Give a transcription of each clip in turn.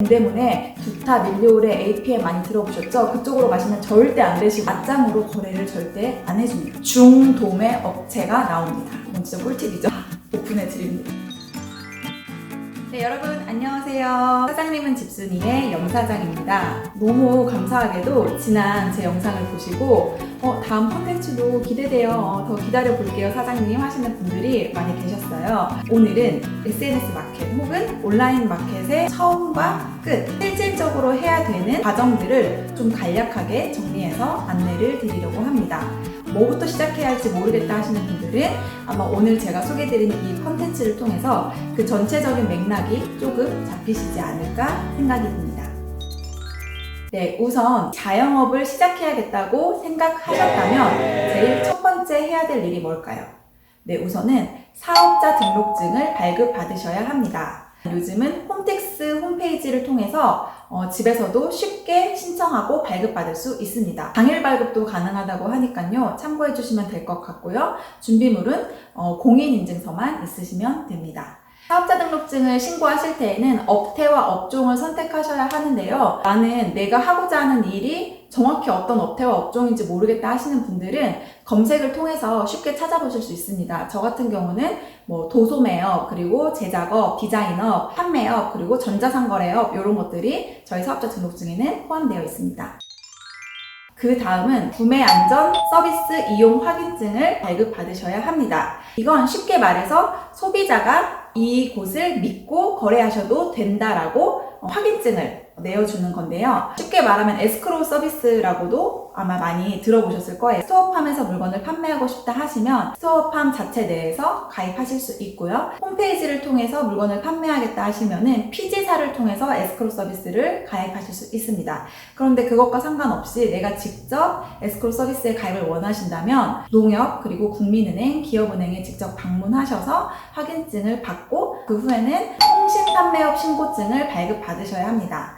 때문에 두타, 밀리오레, APM 많이 들어보셨죠? 그쪽으로 가시면 절대 안 되시고 맞장으로 거래를 절대 안 해줍니다. 중도매 업체가 나옵니다. 이건 진짜 꿀팁이죠? 오픈해 드립니다. 네, 여러분 안녕하세요. 사장님은 집순이의 염사장입니다. 너무 감사하게도 지난 제 영상을 보시고 다음 콘텐츠도 기대돼요. 더 기다려볼게요 사장님 하시는 분들이 많이 계셨어요. 오늘은 SNS 마켓 혹은 온라인 마켓의 처음과 끝, 실질적으로 해야 되는 과정들을 좀 간략하게 정리해서 안내를 드리려고 합니다. 뭐부터 시작해야 할지 모르겠다 하시는 분들은 아마 오늘 제가 소개해드리는 이 컨텐츠를 통해서 그 전체적인 맥락이 조금 잡히시지 않을까 생각이 듭니다. 네, 우선 자영업을 시작해야겠다고 생각하셨다면 제일 첫 번째 해야 될 일이 뭘까요? 네, 우선은 사업자 등록증을 발급받으셔야 합니다. 요즘은 홈택스 홈페이지를 통해서 집에서도 쉽게 신청하고 발급받을 수 있습니다. 당일 발급도 가능하다고 하니까요. 참고해 주시면 될 것 같고요. 준비물은 공인인증서만 있으시면 됩니다. 사업자 등록증을 신고하실 때에는 업태와 업종을 선택하셔야 하는데요. 나는 내가 하고자 하는 일이 정확히 어떤 업태와 업종인지 모르겠다 하시는 분들은 검색을 통해서 쉽게 찾아보실 수 있습니다. 저 같은 경우는 도소매업, 그리고 제작업, 디자인업, 판매업, 그리고 전자상거래업 이런 것들이 저희 사업자 등록증에는 포함되어 있습니다. 그 다음은 구매 안전 서비스 이용 확인증을 발급받으셔야 합니다. 이건 쉽게 말해서 소비자가 이곳을 믿고 거래하셔도 된다라고 확인증을 내어주는 건데요. 쉽게 말하면 에스크로우 서비스라고도 아마 많이 들어보셨을 거예요. 스토어팜에서 물건을 판매하고 싶다 하시면 스토어팜 자체 내에서 가입하실 수 있고요. 홈페이지를 통해서 물건을 판매하겠다 하시면은 피지사를 통해서 에스크로우 서비스를 가입하실 수 있습니다. 그런데 그것과 상관없이 내가 직접 에스크로우 서비스에 가입을 원하신다면 농협 그리고 국민은행, 기업은행에 직접 방문하셔서 확인증을 받고 그 후에는 통신판매업 신고증을 발급받으셔야 합니다.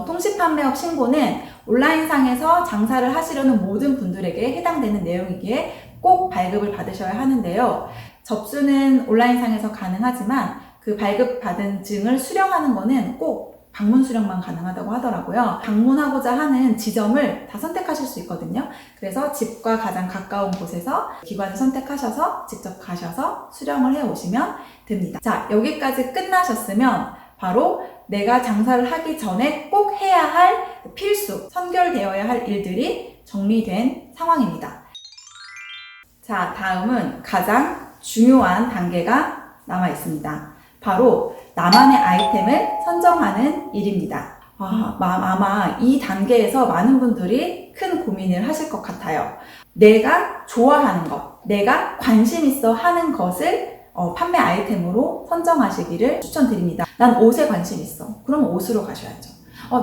통신판매업 신고는 온라인상에서 장사를 하시려는 모든 분들에게 해당되는 내용이기에 꼭 발급을 받으셔야 하는데요. 접수는 온라인상에서 가능하지만 그 발급받은 증을 수령하는 거는 꼭 방문 수령만 가능하다고 하더라고요. 방문하고자 하는 지점을 다 선택하실 수 있거든요. 그래서 집과 가장 가까운 곳에서 기관을 선택하셔서 직접 가셔서 수령을 해 오시면 됩니다. 자, 여기까지 끝나셨으면 바로 내가 장사를 하기 전에 꼭 해야 할 필수, 선결되어야 할 일들이 정리된 상황입니다. 자, 다음은 가장 중요한 단계가 남아 있습니다. 바로 나만의 아이템을 선정하는 일입니다. 아마 이 단계에서 많은 분들이 큰 고민을 하실 것 같아요. 내가 좋아하는 것, 내가 관심 있어 하는 것을 판매 아이템으로 선정하시기를 추천드립니다. 난 옷에 관심 있어. 그러면 옷으로 가셔야죠.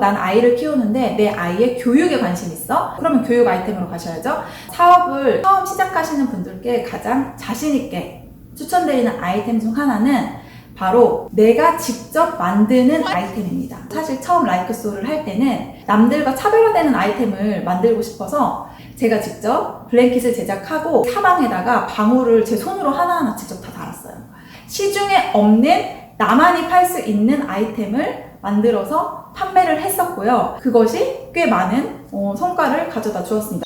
난 아이를 키우는데 내 아이의 교육에 관심 있어? 그러면 교육 아이템으로 가셔야죠. 사업을 처음 시작하시는 분들께 가장 자신있게 추천드리는 아이템 중 하나는 바로 내가 직접 만드는 아이템입니다. 사실 처음 라이크소를 할 때는 남들과 차별화되는 아이템을 만들고 싶어서 제가 직접 블랭킷을 제작하고 사방에다가 방울을 제 손으로 하나하나 직접 다 달았어요. 시중에 없는 나만이 팔 수 있는 아이템을 만들어서 판매를 했었고요. 그것이 꽤 많은 성과를 가져다 주었습니다.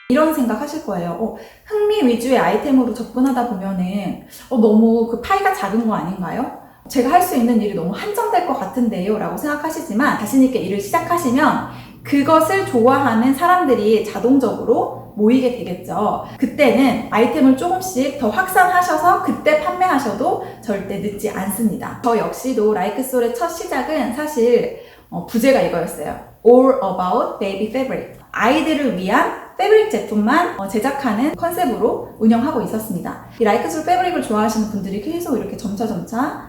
이런 생각 하실 거예요. 흥미 위주의 아이템으로 접근하다 보면은 너무 그 파이가 작은 거 아닌가요? 제가 할 수 있는 일이 너무 한정될 것 같은데요 라고 생각하시지만 자신있게 일을 시작하시면 그것을 좋아하는 사람들이 자동적으로 모이게 되겠죠. 그때는 아이템을 조금씩 더 확산하셔서 그때 판매하셔도 절대 늦지 않습니다. 저 역시도 라이크솔의 첫 시작은 사실 부제가 이거였어요. All about baby fabric. 아이들을 위한 패브릭 제품만 제작하는 컨셉으로 운영하고 있었습니다. 이 라이크솔 패브릭을 좋아하시는 분들이 계속 이렇게 점차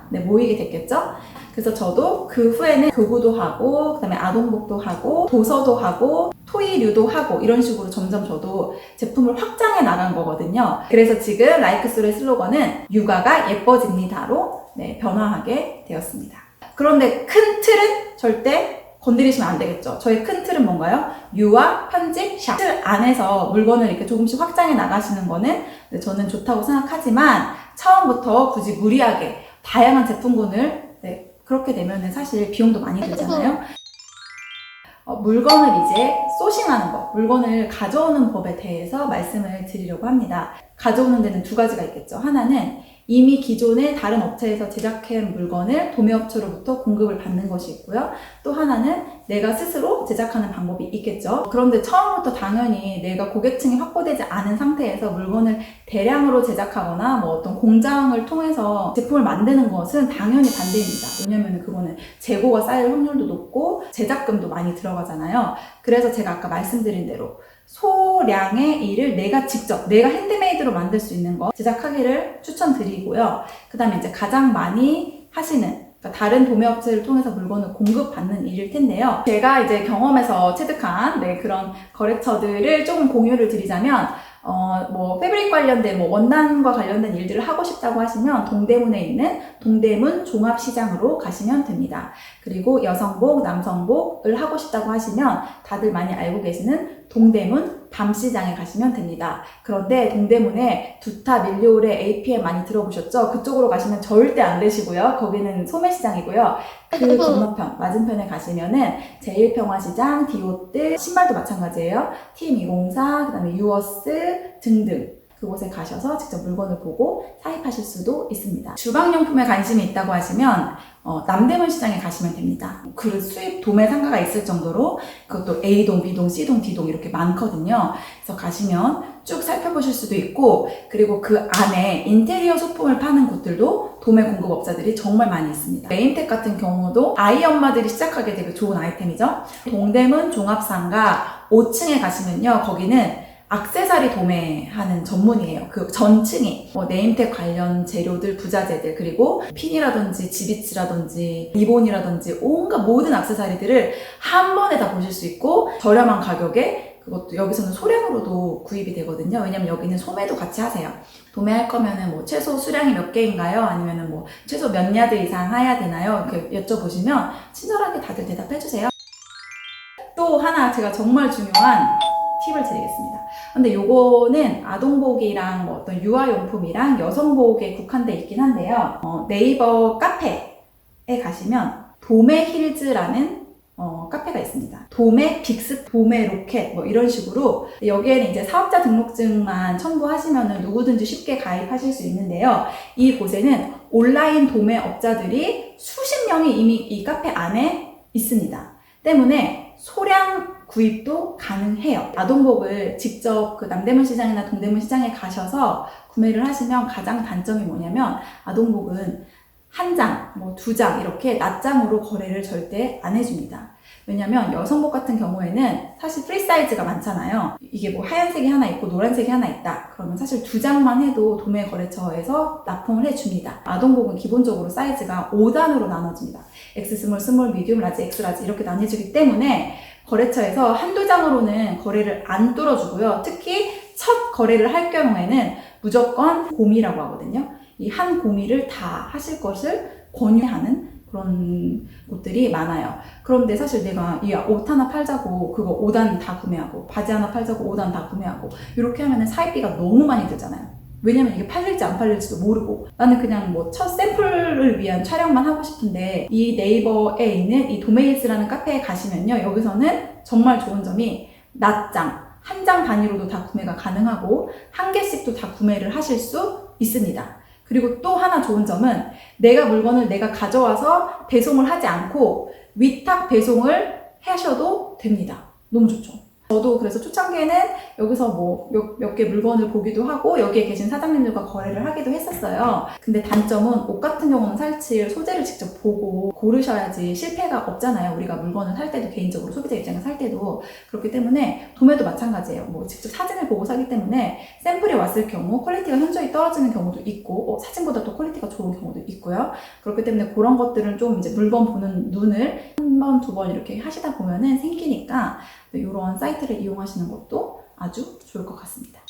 모이게 됐겠죠? 그래서 저도 그 후에는 교구도 하고, 그 다음에 아동복도 하고, 도서도 하고, 토이류도 하고, 이런 식으로 점점 저도 제품을 확장해 나간 거거든요. 그래서 지금 라이크솔의 슬로건은 육아가 예뻐집니다로 변화하게 되었습니다. 그런데 큰 틀은 절대 건드리시면 안 되겠죠. 저의 큰 틀은 뭔가요? 유아, 편집, 샵. 틀 안에서 물건을 이렇게 조금씩 확장해 나가시는 거는 저는 좋다고 생각하지만 처음부터 굳이 무리하게 다양한 제품군을 그렇게 되면은 사실 비용도 많이 들잖아요. 물건을 이제 소싱하는 법, 물건을 가져오는 법에 대해서 말씀을 드리려고 합니다. 가져오는 데는 두 가지가 있겠죠. 하나는 이미 기존에 다른 업체에서 제작한 물건을 도매업체로부터 공급을 받는 것이 있고요. 또 하나는 내가 스스로 제작하는 방법이 있겠죠. 그런데 처음부터 당연히 내가 고객층이 확보되지 않은 상태에서 물건을 대량으로 제작하거나 뭐 어떤 공장을 통해서 제품을 만드는 것은 당연히 반대입니다. 왜냐면 그거는 재고가 쌓일 확률도 높고 제작금도 많이 들어가잖아요. 그래서 제가 아까 말씀드린 대로 소량의 일을 내가 직접, 내가 핸드메이드로 만들 수 있는 거 제작하기를 추천드리고요. 그 다음에 이제 가장 많이 하시는, 그러니까 다른 도매업체를 통해서 물건을 공급받는 일일 텐데요. 제가 이제 경험에서 체득한 그런 거래처들을 조금 공유를 드리자면, 뭐 패브릭 관련된 원단과 관련된 일들을 하고 싶다고 하시면 동대문에 있는 동대문 종합시장으로 가시면 됩니다. 그리고 여성복, 남성복을 하고 싶다고 하시면 다들 많이 알고 계시는 동대문 밤시장에 가시면 됩니다. 그런데 동대문에 두타, 밀리오레, APM 많이 들어보셨죠? 그쪽으로 가시면 절대 안 되시고요. 거기는 소매시장이고요. 그 건너편, 맞은편에 가시면은 제1평화시장, 디오트, 신발도 마찬가지예요. TM204, 그 다음에 유어스 등등. 그곳에 가셔서 직접 물건을 보고 사입하실 수도 있습니다. 주방용품에 관심이 있다고 하시면 남대문 시장에 가시면 됩니다. 그릇 수입 도매 상가가 있을 정도로 그것도 A동, B동, C동, D동 이렇게 많거든요. 그래서 가시면 쭉 살펴보실 수도 있고, 그리고 그 안에 인테리어 소품을 파는 곳들도 도매 공급업자들이 정말 많이 있습니다. 네임텍 같은 경우도 아이 엄마들이 시작하게 되게 좋은 아이템이죠. 동대문 종합상가 5층에 가시면요, 거기는 액세서리 도매하는 전문이에요. 그 전층이 네임텍 관련 재료들, 부자재들, 그리고 핀이라든지 지비치라든지 리본이라든지 온갖 모든 액세서리들을 한 번에 다 보실 수 있고, 저렴한 가격에, 그것도 여기서는 소량으로도 구입이 되거든요. 왜냐면 여기는 소매도 같이 하세요. 도매할 거면은 뭐 최소 수량이 몇 개인가요? 아니면은 뭐 최소 몇 야드 이상 해야 되나요? 이렇게 여쭤보시면 친절하게 다들 대답해주세요. 또 하나 제가 정말 중요한 팁을 드리겠습니다. 근데 요거는 아동복이랑 뭐 어떤 유아용품이랑 여성복에 국한돼 있긴 한데요. 네이버 카페에 가시면 도매힐즈라는 카페가 있습니다. 도매 빅스, 도매 로켓 뭐 이런 식으로, 여기에는 이제 사업자 등록증만 첨부하시면은 누구든지 쉽게 가입하실 수 있는데요. 이 곳에는 온라인 도매업자들이 수십 명이 이미 이 카페 안에 있습니다. 때문에 소량 구입도 가능해요. 아동복을 직접 그 남대문 시장이나 동대문 시장에 가셔서 구매를 하시면 가장 단점이 뭐냐면, 아동복은 한 장, 뭐 두 장 이렇게 낱장으로 거래를 절대 안 해줍니다. 왜냐면 여성복 같은 경우에는 사실 프리 사이즈가 많잖아요. 이게 뭐 하얀색이 하나 있고 노란색이 하나 있다. 그러면 사실 두 장만 해도 도매 거래처에서 납품을 해줍니다. 아동복은 기본적으로 사이즈가 5단으로 나눠집니다. X 스몰, 스몰, 미디움, 라지, X 라지 이렇게 나뉘어지기 때문에 거래처에서 한두 장으로는 거래를 안 뚫어주고요. 특히 첫 거래를 할 경우에는 무조건 고미라고 하거든요. 이 한 고미를 다 하실 것을 권유하는 그런 곳들이 많아요. 그런데 사실 내가 이 옷 하나 팔자고 그거 5단 다 구매하고, 바지 하나 팔자고 5단 다 구매하고, 이렇게 하면은 사입비가 너무 많이 들잖아요. 왜냐면 이게 팔릴지 안 팔릴지도 모르고, 나는 그냥 뭐 첫 샘플을 위한 촬영만 하고 싶은데, 이 네이버에 있는 이 도메일스라는 카페에 가시면요, 여기서는 정말 좋은 점이 낱장, 한 장 단위로도 다 구매가 가능하고 한 개씩도 다 구매를 하실 수 있습니다. 그리고 또 하나 좋은 점은 내가 물건을 내가 가져와서 배송을 하지 않고 위탁 배송을 하셔도 됩니다. 너무 좋죠. 저도 그래서 초창기에는 여기서 뭐 몇 개 물건을 보기도 하고 여기에 계신 사장님들과 거래를 하기도 했었어요. 근데 단점은 옷 같은 경우는 사실 소재를 직접 보고 고르셔야지 실패가 없잖아요. 우리가 물건을 살 때도, 개인적으로 소비자 입장에서 살 때도. 그렇기 때문에 도매도 마찬가지예요. 뭐 직접 사진을 보고 사기 때문에 샘플이 왔을 경우 퀄리티가 현저히 떨어지는 경우도 있고, 사진보다 또 퀄리티가 좋은 경우도 있고요. 그렇기 때문에 그런 것들은 좀 이제 물건 보는 눈을 한 번, 두 번 이렇게 하시다 보면은 생기니까 이런 사이트를 이용하시는 것도 아주 좋을 것 같습니다.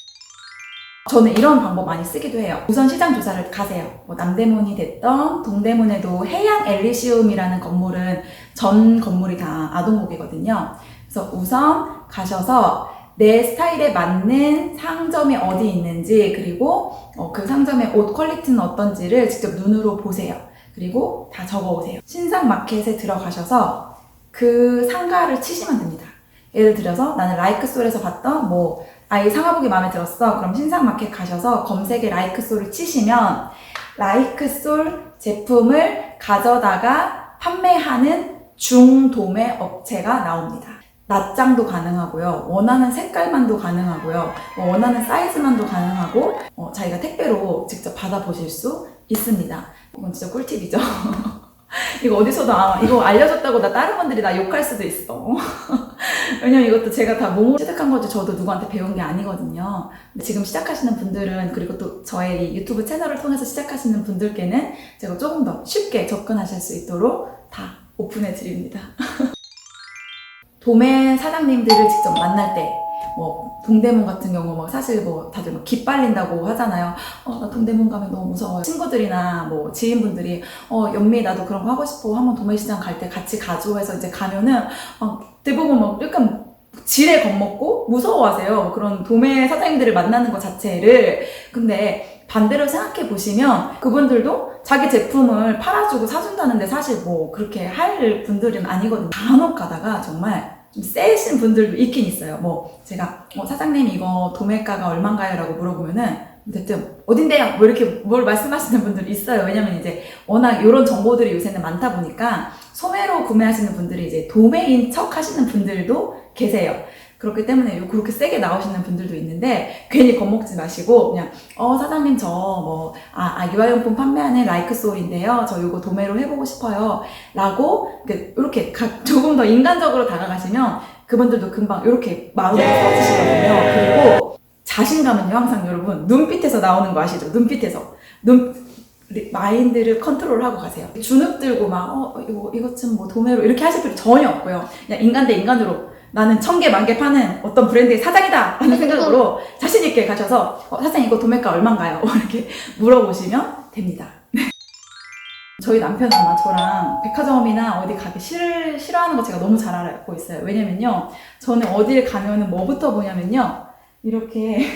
저는 이런 방법 많이 쓰기도 해요. 우선 시장 조사를 가세요. 뭐 남대문이 됐던 동대문에도 해양 엘리시움이라는 건물은 전 건물이 다 아동복이거든요. 그래서 우선 가셔서 내 스타일에 맞는 상점이 어디 있는지, 그리고 그 상점의 옷 퀄리티는 어떤지를 직접 눈으로 보세요. 그리고 다 적어오세요. 신상마켓에 들어가셔서 그 상가를 치시면 됩니다. 예를 들어서 나는 라이크솔에서 봤던 이 상하복이 마음에 들었어. 그럼 신상마켓 가셔서 검색에 라이크솔을 치시면 라이크솔 제품을 가져다가 판매하는 중도매 업체가 나옵니다. 낱장도 가능하고요. 원하는 색깔만도 가능하고요. 원하는 사이즈만도 가능하고 자기가 택배로 직접 받아보실 수 있습니다. 이건 진짜 꿀팁이죠. 이거 어디서도 이거 알려줬다고 다른 분들이 나 욕할 수도 있어. 왜냐면 이것도 제가 다 몸으로 체득한 거지 저도 누구한테 배운 게 아니거든요. 근데 지금 시작하시는 분들은 그리고 또 저의 이 유튜브 채널을 통해서 시작하시는 분들께는 제가 조금 더 쉽게 접근하실 수 있도록 다 오픈해 드립니다. 도매 사장님들을 직접 만날 때 동대문 같은 경우 사실 다들 기빨린다고 하잖아요. 나 동대문 가면 너무 무서워요. 친구들이나 지인분들이 연미 나도 그런 거 하고 싶어. 한번 도매시장 갈 때 같이 가줘 해서 이제 가면은 대부분 약간 지레 겁먹고 무서워하세요. 그런 도매 사장님들을 만나는 것 자체를. 근데 반대로 생각해 보시면 그분들도 자기 제품을 팔아주고 사준다는데 사실 그렇게 할 분들은 아니거든요. 간혹 가다가 정말 좀 세신 분들도 있긴 있어요. 제가 사장님 이거 도매가가 얼만가요? 라고 물어보면은 대뜸 어딘데요? 이렇게 뭘 말씀하시는 분들이 있어요. 왜냐면 이제 워낙 이런 정보들이 요새는 많다 보니까 소매로 구매하시는 분들이 이제 도매인 척 하시는 분들도 계세요. 그렇기 때문에 그렇게 세게 나오시는 분들도 있는데 괜히 겁먹지 마시고 그냥 사장님 저 유아용품 판매하는 라이크솔인데요. 저 이거 도매로 해보고 싶어요. 라고 이렇게 조금 더 인간적으로 다가가시면 그분들도 금방 이렇게 마음이 터지시거든요. 그리고 자신감은요 항상 여러분 눈빛에서 나오는 거 아시죠? 눈빛에서 마인드를 컨트롤하고 가세요. 주눅 들고 이것 좀 도매로 이렇게 하실 필요 전혀 없고요. 그냥 인간 대 인간으로 나는 1000개, 10,000개 파는 어떤 브랜드의 사장이다! 라는 생각으로 자신있게 가셔서 사장님 이거 도매가 얼만가요? 이렇게 물어보시면 됩니다. 저희 남편은 아마 저랑 백화점이나 어디 가기 싫어하는 거 제가 너무 잘 알고 있어요. 왜냐면요, 저는 어딜 가면은 뭐부터 보냐면요, 이렇게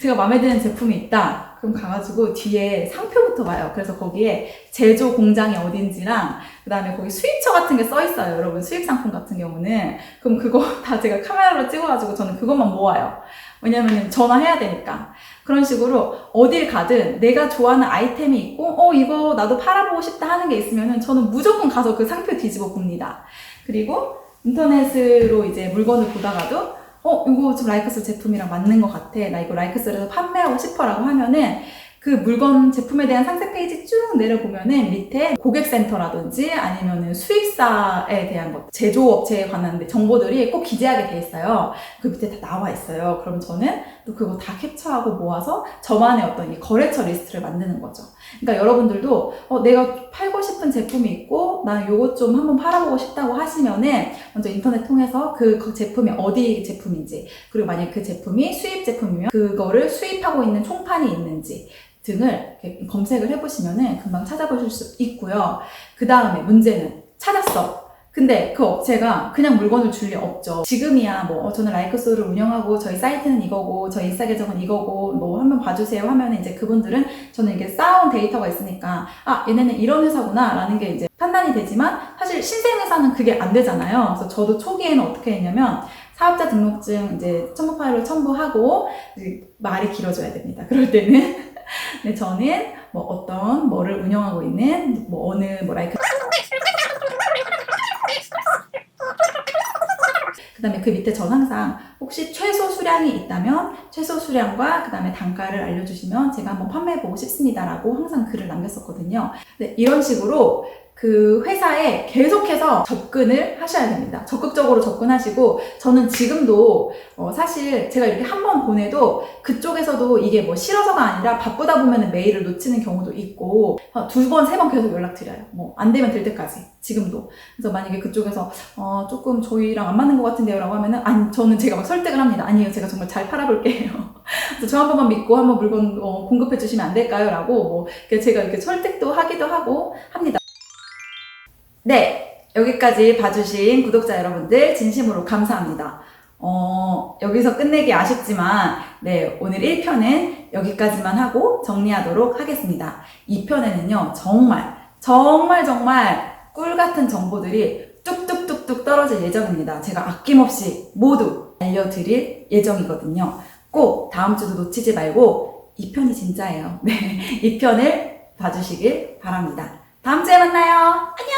제가 마음에 드는 제품이 있다. 그럼 가가지고 뒤에 상표부터 봐요. 그래서 거기에 제조 공장이 어딘지랑 그 다음에 거기 수입처 같은 게 써 있어요. 여러분 수입 상품 같은 경우는. 그럼 그거 다 제가 카메라로 찍어가지고 저는 그것만 모아요. 왜냐면은 전화해야 되니까. 그런 식으로 어딜 가든 내가 좋아하는 아이템이 있고 이거 나도 팔아보고 싶다 하는 게 있으면은 저는 무조건 가서 그 상표 뒤집어 봅니다. 그리고 인터넷으로 이제 물건을 보다가도 이거 좀 라이크솔 제품이랑 맞는 것 같아. 나 이거 라이크솔에서 판매하고 싶어 라고 하면은 그 물건 제품에 대한 상세 페이지 쭉 내려보면은 밑에 고객센터라든지 아니면은 수입사에 대한 것, 제조업체에 관한 정보들이 꼭 기재하게 돼 있어요. 그 밑에 다 나와 있어요. 그럼 저는 또 그거 다 캡처하고 모아서 저만의 어떤 이 거래처 리스트를 만드는 거죠. 그러니까 여러분들도 내가 팔고 싶은 제품이 있고 나 요것 좀 한번 팔아보고 싶다고 하시면은 먼저 인터넷 통해서 그 제품이 어디 제품인지, 그리고 만약 그 제품이 수입 제품이면 그거를 수입하고 있는 총판이 있는지 등을 이렇게 검색을 해보시면은 금방 찾아보실 수 있고요. 그 다음에 문제는 찾았어. 근데 그 업체가 그냥 물건을 줄 리 없죠. 지금이야 저는 라이크솔을 운영하고 저희 사이트는 이거고 저희 인스타 계정은 이거고 한번 봐주세요 하면 이제 그분들은 저는 이게 쌓아온 데이터가 있으니까 얘네는 이런 회사구나 라는 게 이제 판단이 되지만 사실 신생 회사는 그게 안 되잖아요. 그래서 저도 초기에는 어떻게 했냐면 사업자 등록증 이제 첨부 파일로 첨부하고 말이 길어져야 됩니다. 그럴 때는 네, 저는 뭐를 운영하고 있는 어느 라이크 그 다음에 그 밑에 전 항상 혹시 최소 수량이 있다면 최소 수량과 그 다음에 단가를 알려주시면 제가 한번 판매해보고 싶습니다 라고 항상 글을 남겼었거든요. 네, 이런 식으로 그 회사에 계속해서 접근을 하셔야 됩니다. 적극적으로 접근하시고, 저는 지금도 사실 제가 이렇게 한 번 보내도 그쪽에서도 이게 싫어서가 아니라 바쁘다 보면 메일을 놓치는 경우도 있고 2번, 3번 계속 연락드려요. 안 되면 될 때까지. 지금도. 그래서 만약에 그쪽에서 조금 저희랑 안 맞는 것 같은데요 라고 하면은 아니, 저는 제가 막 설득을 합니다. 아니에요, 제가 정말 잘 팔아볼게요. 그래서 저 한 번만 믿고 한번 물건 공급해 주시면 안 될까요? 라고 제가 이렇게 설득도 하기도 하고 합니다. 네, 여기까지 봐주신 구독자 여러분들 진심으로 감사합니다. 여기서 끝내기 아쉽지만 네, 오늘 1편은 여기까지만 하고 정리하도록 하겠습니다. 2편에는요 정말 정말 꿀 같은 정보들이 뚝뚝뚝뚝 떨어질 예정입니다. 제가 아낌없이 모두 알려드릴 예정이거든요. 꼭 다음 주도 놓치지 말고 2편이 진짜예요. 네, 2편을 봐주시길 바랍니다. 다음 주에 만나요. 안녕!